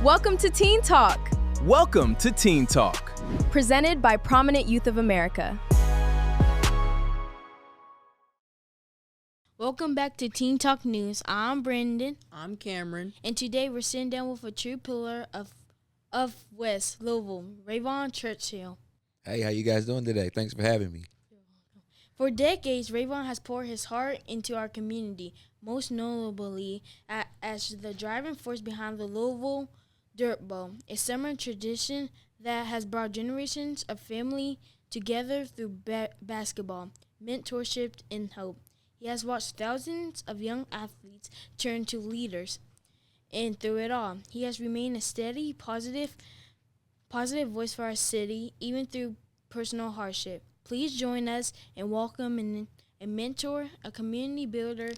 Welcome to Teen Talk, Welcome to Teen Talk. presented by Prominent Youth of America. Welcome back to Teen Talk News. I'm Brendan, I'm Cameron. and today we're sitting down with a true pillar of West Louisville, Ravon Churchill. Hey, how you guys doing today? Thanks for having me. For decades, Ravon has poured his heart into our community, most notably as the driving force behind the Louisville Dirt Bowl, a summer tradition that has brought generations of family together through basketball, mentorship, and hope. He has watched thousands of young athletes turn to leaders, and through it all, he has remained a steady, positive voice for our city, even through personal hardship. Please join us and welcome a mentor, a community builder,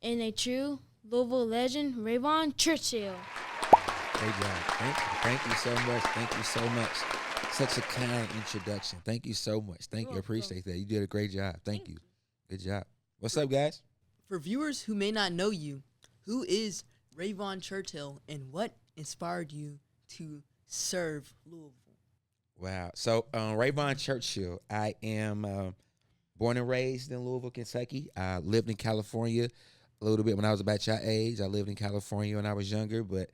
and a true Louisville legend, Ravon Churchill. Great job. Thank you so much. Thank you so much. Such a kind introduction. Thank you so much. Thank you. I appreciate that. You did a great job. Thank you. Good job. What's up, guys? For viewers who may not know you, who is Ravon Churchill and what inspired you to serve Louisville? Wow. So, Ravon Churchill, I am born and raised in Louisville, Kentucky. I lived in California a little bit when I was about your age. I lived in California when I was younger, but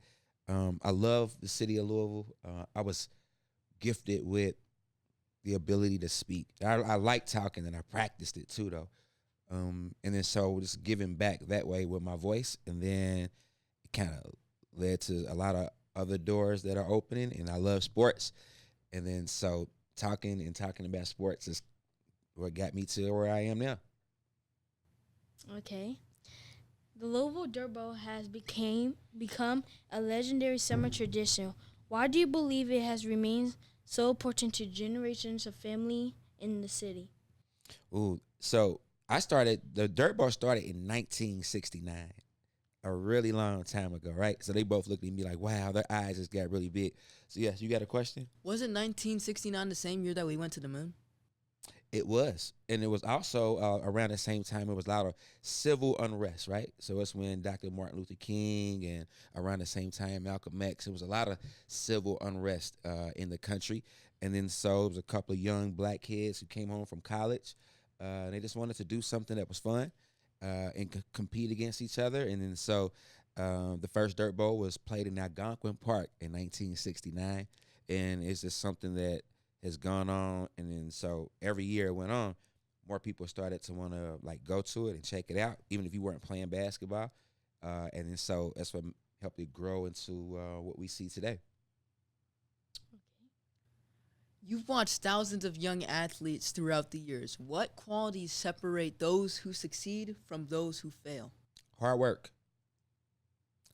I love the city of Louisville. I was gifted with the ability to speak. I like talking, and I practiced it too, though. And then so just giving back that way with my voice, and then it kind of led to a lot of other doors that are opening, and I love sports. And then so talking about sports is what got me to where I am now. Okay. The Louisville Dirt Bowl has become a legendary summer tradition. Why do you believe it has remained so important to generations of family in the city? Ooh, so the Dirt Bowl started in 1969, a really long time ago, right? So they both looked at me like, wow, their eyes just got really big. So yes, you got a question? Wasn't 1969 the same year that we went to the moon? It was. And it was also around the same time, it was a lot of civil unrest, right? So it's when Dr. Martin Luther King and around the same time, Malcolm X, it was a lot of civil unrest in the country. And then so it was a couple of young black kids who came home from college. They just wanted to do something that was fun and compete against each other. And then so the first Dirt Bowl was played in Algonquin Park in 1969. And it's just something that has gone on, and then so every year it went on, more people started to want to like go to it and check it out, even if you weren't playing basketball. And then so that's what helped it grow into what we see today. You've watched thousands of young athletes throughout the years. What qualities separate those who succeed from those who fail? Hard work.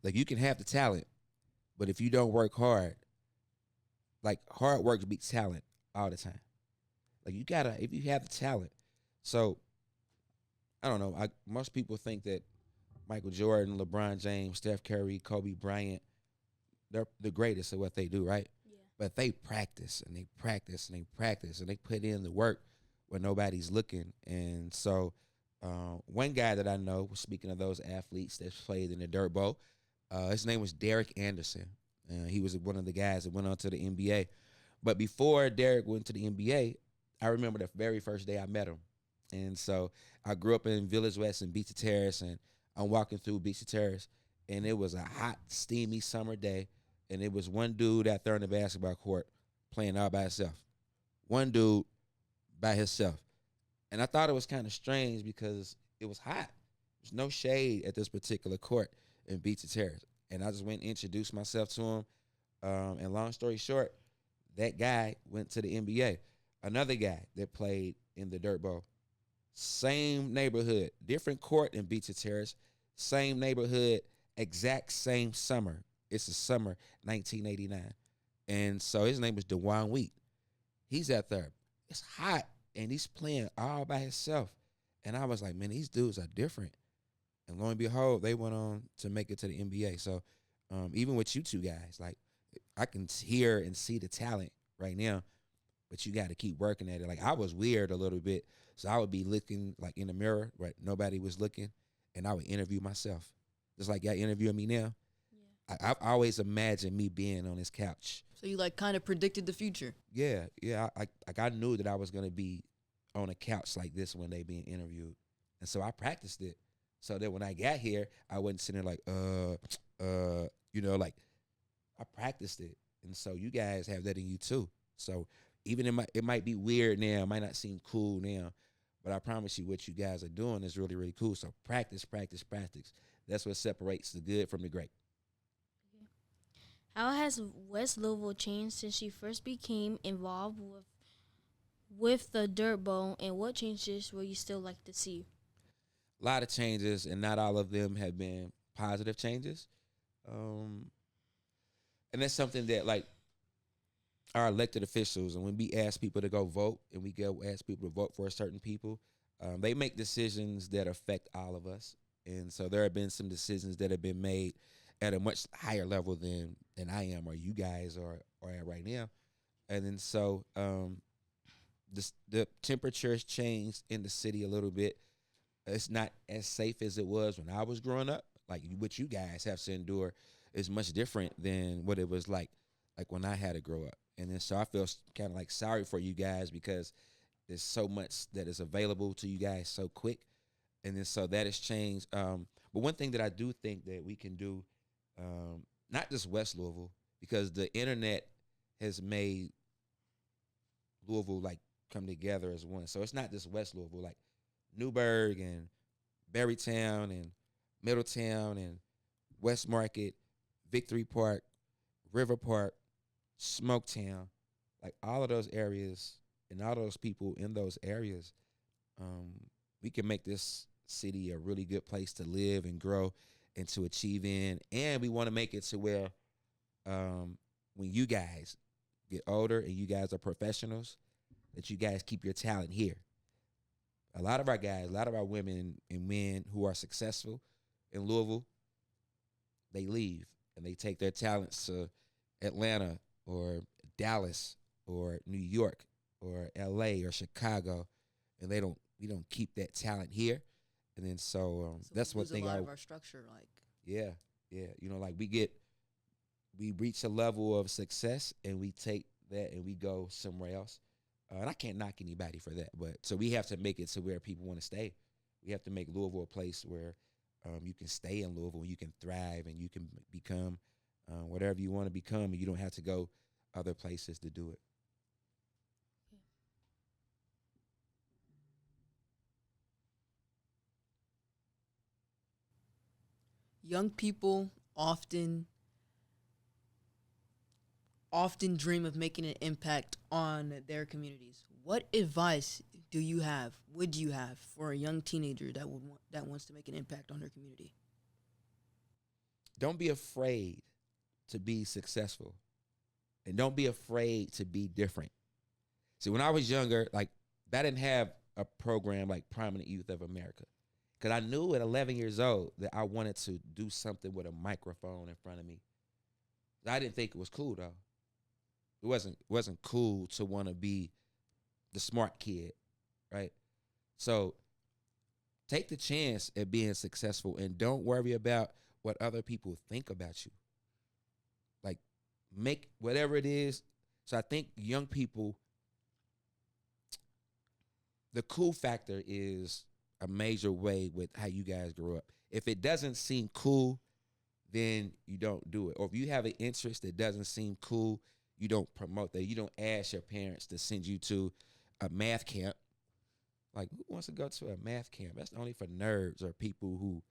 Like, you can have the talent, but if you don't work hard, like, hard work beats talent all the time. Like, you gotta, if you have the talent. So, I don't know. Most people think that Michael Jordan, LeBron James, Steph Curry, Kobe Bryant, they're the greatest at what they do, right? Yeah. But they practice and they practice and they practice and they put in the work when nobody's looking. And so, one guy that I know, speaking of those athletes that played in the Dirt Bowl, his name was Derek Anderson. He was one of the guys that went on to the NBA. But before Derek went to the NBA, I remember the very first day I met him. And so I grew up in Village West and Beach Terrace, and I'm walking through Beach Terrace, and it was a hot, steamy summer day, and it was one dude out there on the basketball court playing all by himself. One dude by himself. And I thought it was kind of strange because it was hot. There's no shade at this particular court in Beach Terrace. And I just went and introduced myself to him. And long story short, that guy went to the NBA. Another guy that played in the Dirt Bowl. Same neighborhood, different court in Beach Terrace. Same neighborhood, exact same summer. It's the summer 1989. And so his name was DeJuan Wheat. He's out there. It's hot, and he's playing all by himself. And I was like, man, these dudes are different. And lo and behold, they went on to make it to the NBA. So even with you two guys, like, I can hear and see the talent right now, but you got to keep working at it. Like, I was weird a little bit, so I would be looking like in the mirror, right? Nobody was looking, and I would interview myself, just like y'all interviewing me now. Yeah. I've always imagined me being on this couch. So you like kind of predicted the future. Yeah. I knew that I was gonna be on a couch like this when they being interviewed, and so I practiced it. So that when I got here, I wasn't sitting there like, like I practiced it, and so you guys have that in you too. So even it might be weird now, it might not seem cool now, but I promise you, what you guys are doing is really, really cool. So practice, practice, practice. That's what separates the good from the great. How has West Louisville changed since you first became involved with the Dirt Bowl, and what changes will you still like to see? A lot of changes, and not all of them have been positive changes. And that's something that, like, our elected officials, and when we ask people to go vote, and we go ask people to vote for certain people, they make decisions that affect all of us. And so there have been some decisions that have been made at a much higher level than I am or you guys are at right now. And then so the temperature has changed in the city a little bit. It's not as safe as it was when I was growing up. Like, what you guys have to endure is much different than what it was like when I had to grow up. And then so I feel kind of like sorry for you guys, because there's so much that is available to you guys so quick. And then so that has changed. But one thing that I do think that we can do, not just West Louisville, because the internet has made Louisville like come together as one. So it's not just West Louisville, like Newburgh and Berrytown and Middletown and West Market, Victory Park, River Park, Smoketown, like all of those areas and all those people in those areas, we can make this city a really good place to live and grow and to achieve in. And we want to make it to where when you guys get older and you guys are professionals, that you guys keep your talent here. A lot of our guys, a lot of our women and men who are successful in Louisville, they leave and they take their talents to Atlanta or Dallas or New York or LA or Chicago, and we don't keep that talent here. And then so that's one thing. A lot of our structure, like yeah, like we reach a level of success and we take that and we go somewhere else. And I can't knock anybody for that, but so we have to make it to where people want to stay. We have to make Louisville a place where you can stay in Louisville, you can thrive, and you can become whatever you want to become, and you don't have to go other places to do it. young people often dream of making an impact on their communities. What advice would you have for a young teenager that wants to make an impact on their community? Don't be afraid to be successful, and don't be afraid to be different. See, when I was younger, like, I didn't have a program like Prominent Youth of America, because I knew at 11 years old that I wanted to do something with a microphone in front of me. I didn't think it was cool, though. It wasn't cool to want to be the smart kid, right? So take the chance at being successful, and don't worry about what other people think about you. Like, make whatever it is. So I think young people, the cool factor is a major way with how you guys grew up. If it doesn't seem cool, then you don't do it. Or if you have an interest that doesn't seem cool, you don't promote that. You don't ask your parents to send you to a math camp. Like, who wants to go to a math camp? That's only for nerds or people who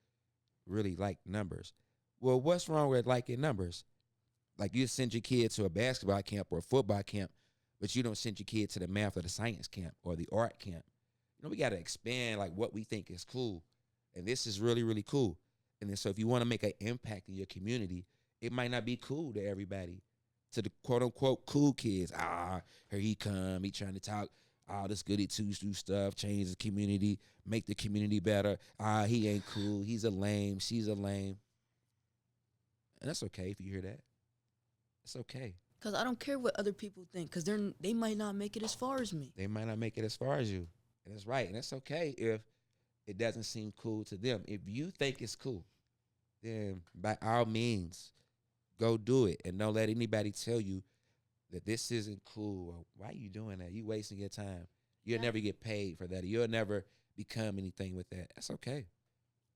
really like numbers. Well, what's wrong with liking numbers? Like, you send your kid to a basketball camp or a football camp, but you don't send your kid to the math or the science camp or the art camp. You know, we got to expand, like, what we think is cool. And this is really, really cool. And then so if you want to make an impact in your community, it might not be cool to everybody. To the quote-unquote cool kids, here he come, he trying to talk all this goody two-shoe stuff, change the community, make the community better. He ain't cool, he's a lame, she's a lame. And that's okay if you hear that. It's okay. Because I don't care what other people think, because they might not make it as far as me. They might not make it as far as you. And that's right. And that's okay if it doesn't seem cool to them. If you think it's cool, then by all means, go do it, and don't let anybody tell you that this isn't cool or why are you doing that? You wasting your time. You'll never get paid for that. You'll never become anything with that. That's okay.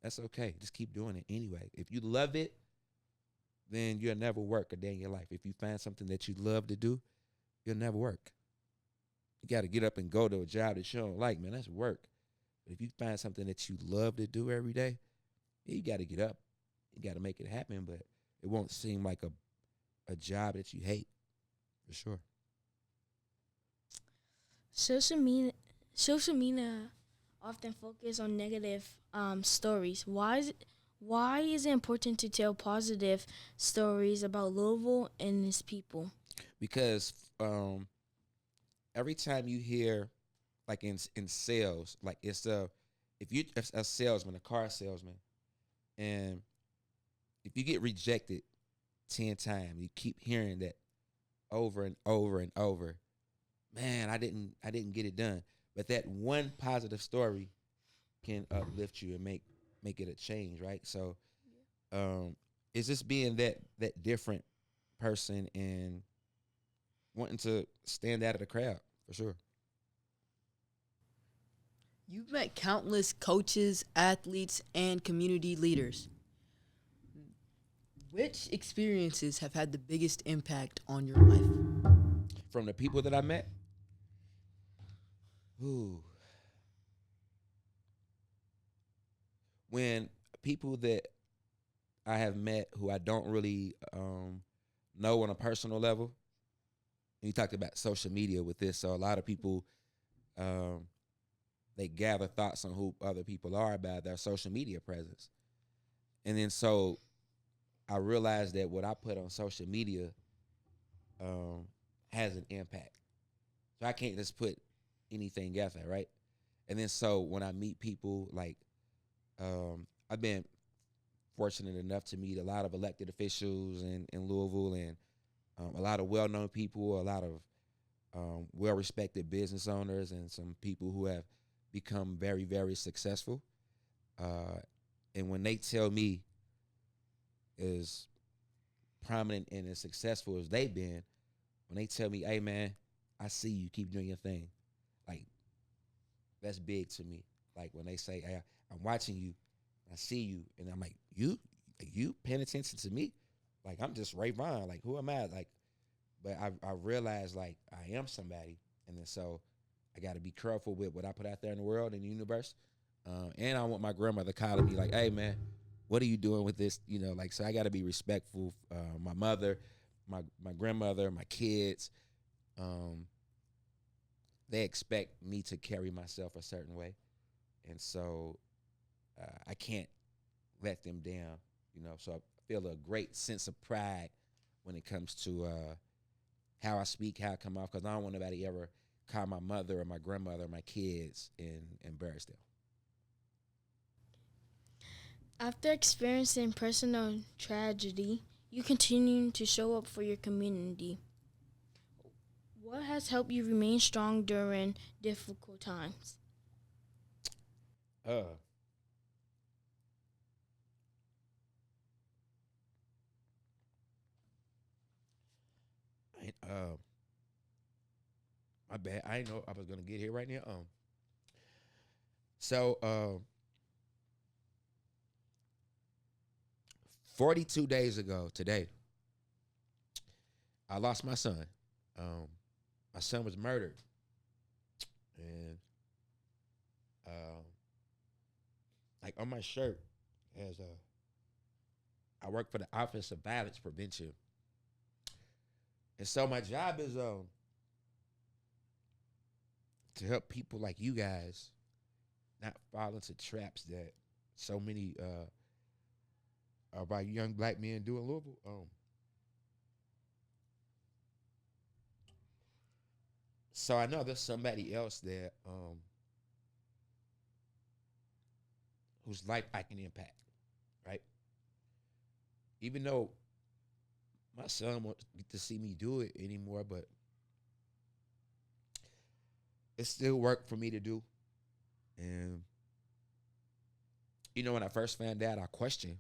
That's okay. Just keep doing it anyway. If you love it, then you'll never work a day in your life. If you find something that you love to do, you'll never work. You got to get up and go to a job that you don't like, man. That's work. But if you find something that you love to do every day, yeah, you got to get up. You got to make it happen, but it won't seem like a job that you hate, for sure. Social media often focus on negative stories. Why is it important to tell positive stories about Louisville and its people? Because every time you hear, like in sales, like if you a salesman, a car salesman, and if you get rejected 10 times, you keep hearing that over and over and over. Man, I didn't get it done. But that one positive story can uplift you and make it a change, right? So it's just being that different person and wanting to stand out of the crowd, for sure. You've met countless coaches, athletes, and community leaders. Which experiences have had the biggest impact on your life? From the people that I met, when people that I have met who I don't really know on a personal level, and you talked about social media with this, so a lot of people, they gather thoughts on who other people are about their social media presence. And then so I realized that what I put on social media has an impact. So I can't just put anything out there, right? And then so when I meet people, like I've been fortunate enough to meet a lot of elected officials in Louisville, and a lot of well-known people, a lot of well-respected business owners, and some people who have become very, very successful. And when they tell me as prominent and as successful as they've been, when they tell me, hey, man, I see you, keep doing your thing, like, that's big to me. Like when they say, hey, I'm watching you, I see you, and I'm like, you paying attention to me? Like, I'm just Ravon. Like, who am I? Like, but I realized, like, I am somebody. And then so I got to be careful with what I put out there in the world and the universe. And I want my grandmother calling me like, hey, man, what are you doing with this? You know, like, so I got to be respectful. My mother, my grandmother, my kids, they expect me to carry myself a certain way. And so I can't let them down, you know. So I feel a great sense of pride when it comes to how I speak, how I come off, because I don't want nobody ever call my mother or my grandmother or my kids and embarrass them. After experiencing personal tragedy, you continue to show up for your community. What has helped you remain strong during difficult times? My bad. I didn't know I was gonna get here right now. So 42 days ago today, I lost my son. My son was murdered, and like on my shirt has I work for the Office of Violence Prevention, and so my job is to help people like you guys not fall into traps that so many of our young black men do in Louisville. So I know there's somebody else that whose life I can impact, right? Even though my son won't get to see me do it anymore, but it's still work for me to do. And you know, when I first found out, I questioned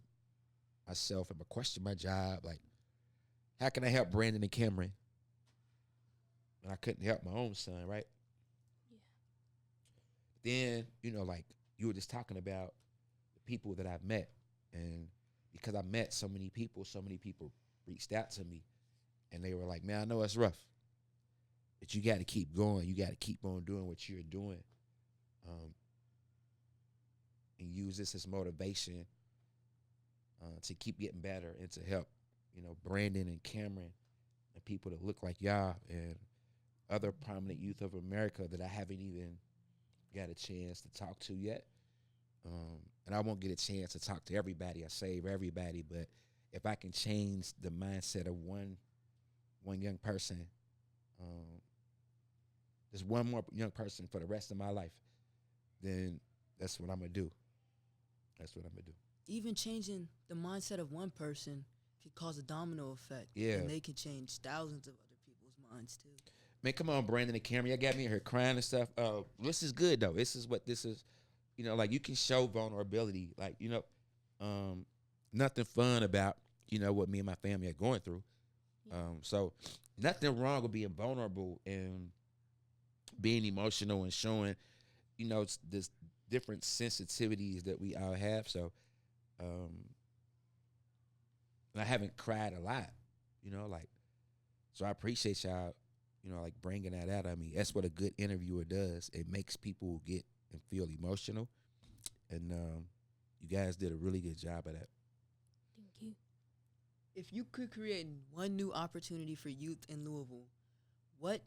myself and I questioned my job. Like, how can I help Brandon and Cameron? And I couldn't help my own son, right? Yeah. Then, like you were just talking about the people that I've met. And because I met so many people reached out to me and they were like, man, I know it's rough, but you got to keep going. You got to keep on doing what you're doing. And use this as motivation to keep getting better and to help, Brandon and Cameron and people that look like y'all and other prominent youth of America that I haven't even got a chance to talk to yet. And I won't get a chance to talk to everybody. I save everybody, but if I can change the mindset of one young person, just one more young person for the rest of my life, then that's what I'm gonna do. That's what I'm gonna do. Even changing the mindset of one person could cause a domino effect. Yeah. And they could change thousands of other people's minds too. Man, come on, Brandon and Cameron. Y'all got me in here crying and stuff. This is good, though. This is what this is. Like you can show vulnerability. Like, nothing fun about, what me and my family are going through. Yeah. So nothing wrong with being vulnerable and being emotional and showing, this different sensitivities that we all have. So, and I haven't cried a lot, so I appreciate y'all, like bringing that out of me. That's what a good interviewer does. It makes people get and feel emotional. And you guys did a really good job of that. Thank you. If you could create one new opportunity for youth in Louisville, what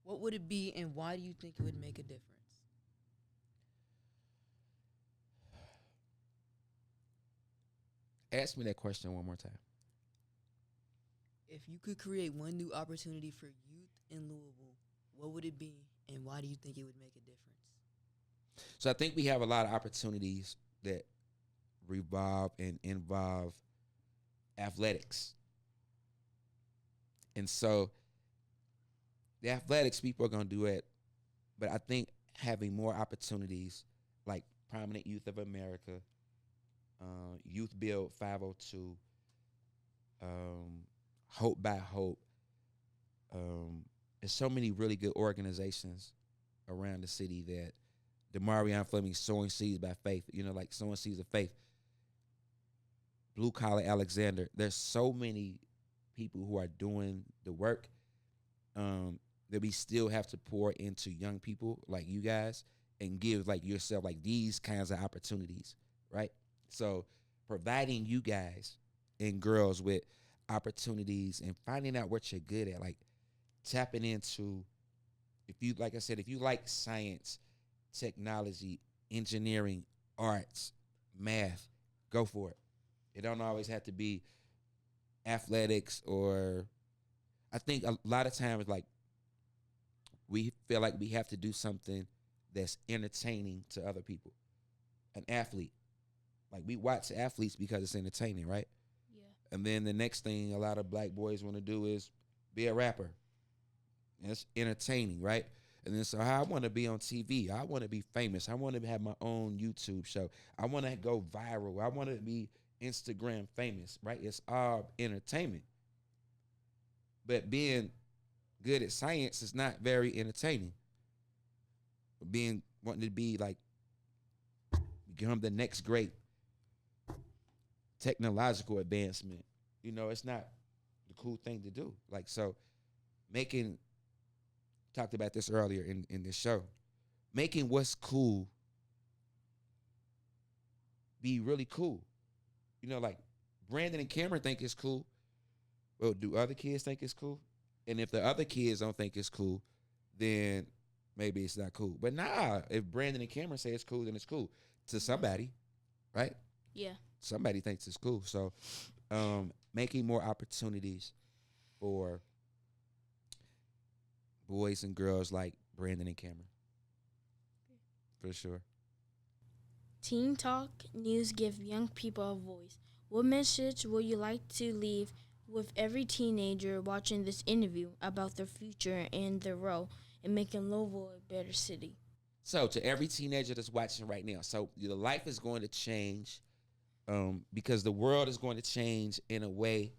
would it be and why do you think it would make a difference? Ask me that question one more time. If you could create one new opportunity for youth in Louisville, what would it be and why do you think it would make a difference? So I think we have a lot of opportunities that revolve and involve athletics. And so the athletics people are going to do it, but I think having more opportunities like Prominent Youth of America, Youth Build 502, Hope by Hope, there's so many really good organizations around the city that Demarion Fleming, Sowing Seeds by Faith, like Sowing Seeds of Faith, Blue Collar Alexander. There's so many people who are doing the work that we still have to pour into young people like you guys and give like yourself like these kinds of opportunities, right? So providing you guys and girls with opportunities and finding out what you're good at, like tapping into, if you like science, technology, engineering, arts, math, go for it. It don't always have to be athletics, or I think a lot of times like we feel like we have to do something that's entertaining to other people. An athlete, like we watch athletes because it's entertaining, right? Yeah. And then the next thing a lot of black boys want to do is be a rapper. And it's entertaining, right? And then so I want to be on TV. I want to be famous. I want to have my own YouTube show. I want to go viral. I want to be Instagram famous, right? It's all entertainment. But being good at science is not very entertaining. Wanting to be like, become the next great technological advancement, it's not the cool thing to do. Like, so talked about this earlier in this show, making what's cool be really cool. Like Brandon and Cameron think it's cool. Well, do other kids think it's cool? And if the other kids don't think it's cool, then maybe it's not cool. But nah, if Brandon and Cameron say it's cool, then it's cool to somebody, right? Yeah. Somebody thinks it's cool. So making more opportunities for boys and girls like Brandon and Cameron. For sure. Teen Talk News give young people a voice. What message would you like to leave with every teenager watching this interview about their future and their role in making Louisville a better city? So to every teenager that's watching right now, so your life is going to change because the world is going to change in a way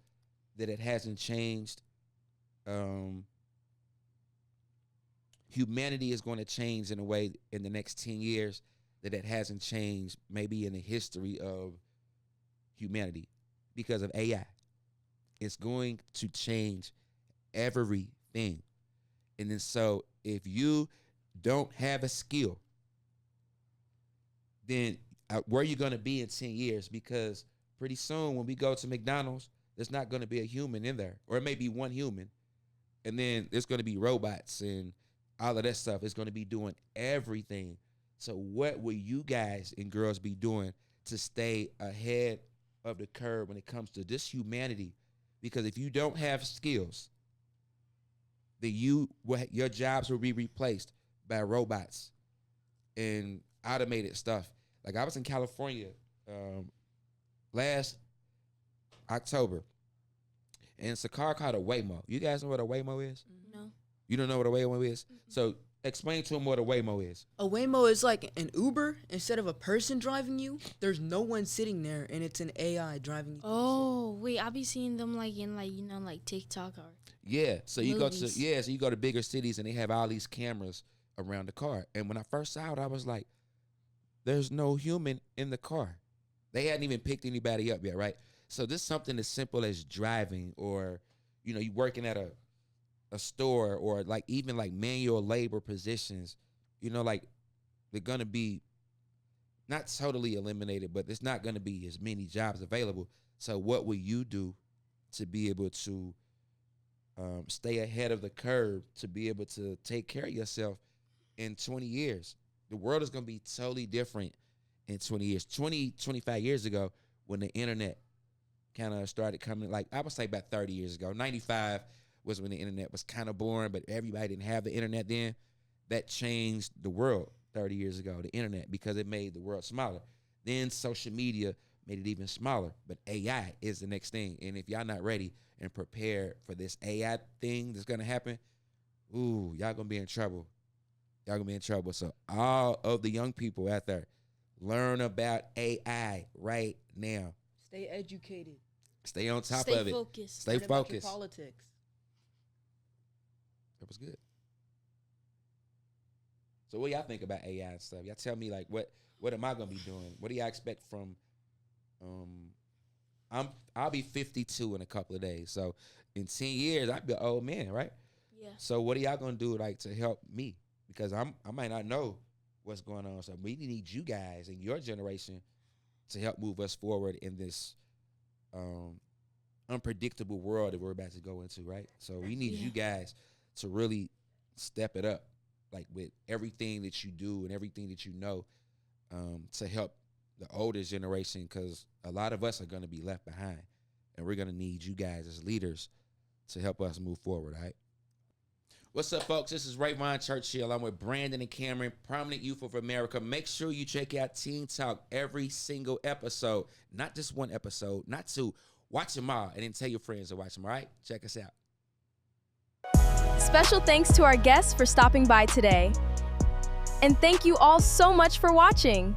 that it hasn't changed. Humanity is going to change in a way in the next 10 years that it hasn't changed maybe in the history of humanity because of AI. It's going to change everything. And then so if you don't have a skill, then where are you going to be in 10 years? Because pretty soon when we go to McDonald's, there's not going to be a human in there. Or it may be one human. And then there's going to be robots and all of that stuff. It's going to be doing everything. So what will you guys and girls be doing to stay ahead of the curve when it comes to this humanity? Because if you don't have skills, then your jobs will be replaced by robots and automated stuff. Like I was in California last October, and it's a car called a Waymo. You guys know what a Waymo is? No. You don't know what a Waymo is? So explain to them what a Waymo is. A Waymo is like an Uber. Instead of a person driving you, there's no one sitting there, and it's an AI driving you. Oh, wait, I be seeing them like in like TikTok or Yeah, so you movies. go to bigger cities and they have all these cameras around the car. And when I first saw it, I was like, there's no human in the car. They hadn't even picked anybody up yet, right? So this is something as simple as driving, or you working at a store, or like even like manual labor positions, like they're gonna be not totally eliminated, but there's not gonna be as many jobs available. So what will you do to be able to stay ahead of the curve, to be able to take care of yourself in 20 years? The world is going to be totally different in 20 years. 25 years ago, when the internet kind of started coming, like I would say about 30 years ago, 95 was when the internet was kind of born, but everybody didn't have the internet then. That changed the world 30 years ago, the internet, because it made the world smaller. Then social media made it even smaller, but AI is the next thing. And if y'all not ready and prepared for this AI thing that's going to happen, y'all going to be in trouble. Y'all going to be in trouble. So all of the young people out there, learn about AI right now. Stay educated. Stay on top Stay of it. focused. Stay Learn about your focused. politics. That was good. So what y'all think about AI and stuff? Y'all tell me, like, what am I going to be doing? What do y'all expect from I'll be 52 in a couple of days. So in 10 years, I'll be an old man, right? Yeah. So what are y'all gonna do like to help me? Because I might not know what's going on. So we need you guys and your generation to help move us forward in this unpredictable world that we're about to go into, right? So we need you guys to really step it up, like with everything that you do and everything that you know, to help the older generation, because a lot of us are going to be left behind, and we're going to need you guys as leaders to help us move forward, all right? What's up, folks? This is Ravon Churchill. I'm with Brandon and Cameron, Prominent Youth of America. Make sure you check out Teen Talk every single episode, not just one episode, not two. Watch them all, and then tell your friends to watch them, all right? Check us out. Special thanks to our guests for stopping by today. And thank you all so much for watching.